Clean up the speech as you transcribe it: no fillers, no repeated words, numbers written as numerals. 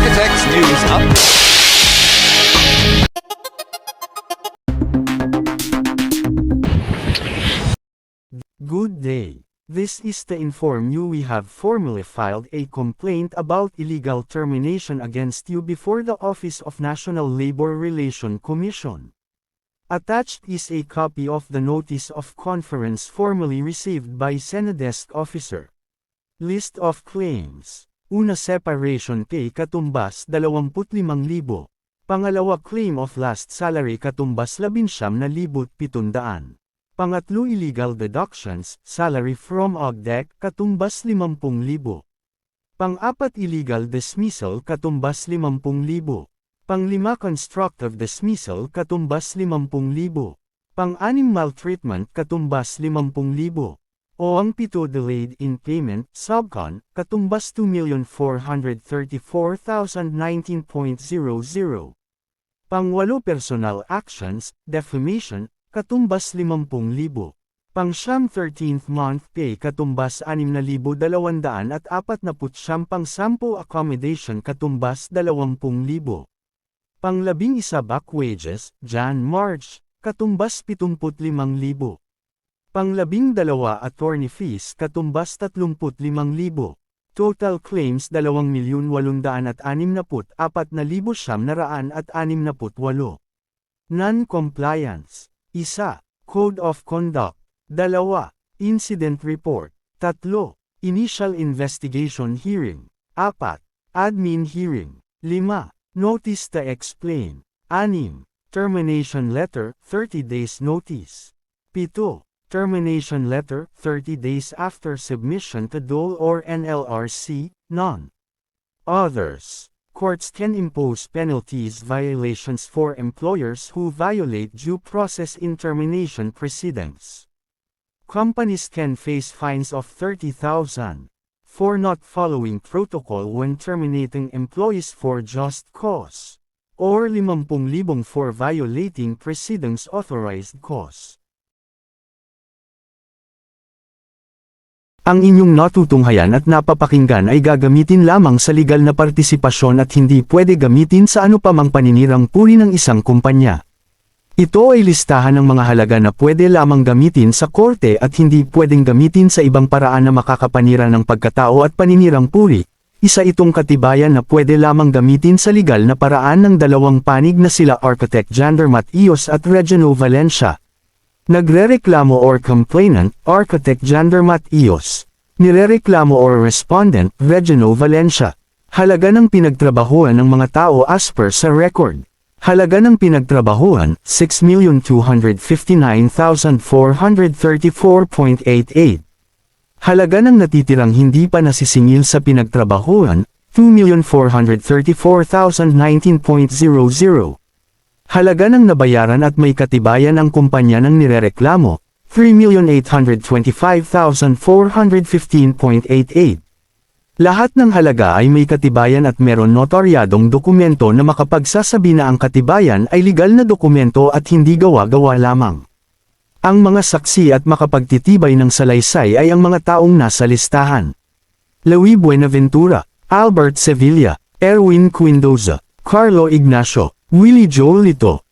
Architects News Update. Good day. This is to inform you we have formally filed a complaint about illegal termination against you before the Office of National Labor Relations Commission. Attached is a copy of the notice of conference formally received by Senadesk officer. List of claims. Una, separation pay katumbas 25,000. Pangalawa, claim of last salary katumbas 19,700. Pangatlo, illegal deductions, salary from OGDEC katumbas 50,000. Pang-apat, illegal dismissal katumbas 50,000. Pang-lima, constructive dismissal katumbas 50,000. Pang-anim, maltreatment katumbas 50,000. O ang pito, delayed in payment, subcon, katumbas 2,434,019.00. Pang-walo, personal actions, defamation, katumbas 50,000. Pang-siyam, 13th month pay katumbas 6,249. Pang-sampu, accommodation katumbas 20,000. Pang-11, back wages, Jan-March, katumbas 75,000. Pang-12, attorney fees katumbas 35,000. Total claims 2,864,968. Non-compliance. 1. Code of Conduct. 2. Incident Report. 3. Initial Investigation Hearing. 4. Admin Hearing. 5. Notice to Explain. 6. Termination Letter, 30 days notice. 7. Termination Letter, 30 days after submission to DOL or NLRC, none. Others. Courts can impose penalties violations for employers who violate due process in termination proceedings. Companies can face fines of 30,000 for not following protocol when terminating employees for just cause, or 50,000 for violating proceedings authorized cause. Ang inyong natutunghayan at napapakinggan ay gagamitin lamang sa legal na partisipasyon at hindi pwede gamitin sa ano pa mang paninirang puri ng isang kumpanya. Ito ay listahan ng mga halaga na pwede lamang gamitin sa korte at hindi pwedeng gamitin sa ibang paraan na makakapanira ng pagkatao at paninirang puri. Isa itong katibayan na pwede lamang gamitin sa legal na paraan ng dalawang panig na sila Architect Jandermat Ios at Regino Valencia. Nagrereklamo or complainant, Architect Jandermat Ios. Nirereklamo or respondent, Regino Valencia. Halaga ng pinagtrabahuan ng mga tao as per sa record. Halaga ng pinagtrabahuan, 6,259,434.88. Halaga ng natitirang hindi pa nasisingil sa pinagtrabahuan, 2,434,019.00. Halaga ng nabayaran at may katibayan ang kumpanya ng nirereklamo, 3,825,415.88. Lahat ng halaga ay may katibayan at meron notaryadong dokumento na makapagsasabi na ang katibayan ay legal na dokumento at hindi gawa-gawa lamang. Ang mga saksi at makapagtitibay ng salaysay ay ang mga taong nasa listahan. Louis Buenaventura, Albert Sevilla, Erwin Quindoza, Carlo Ignacio, Willie Joel Lito,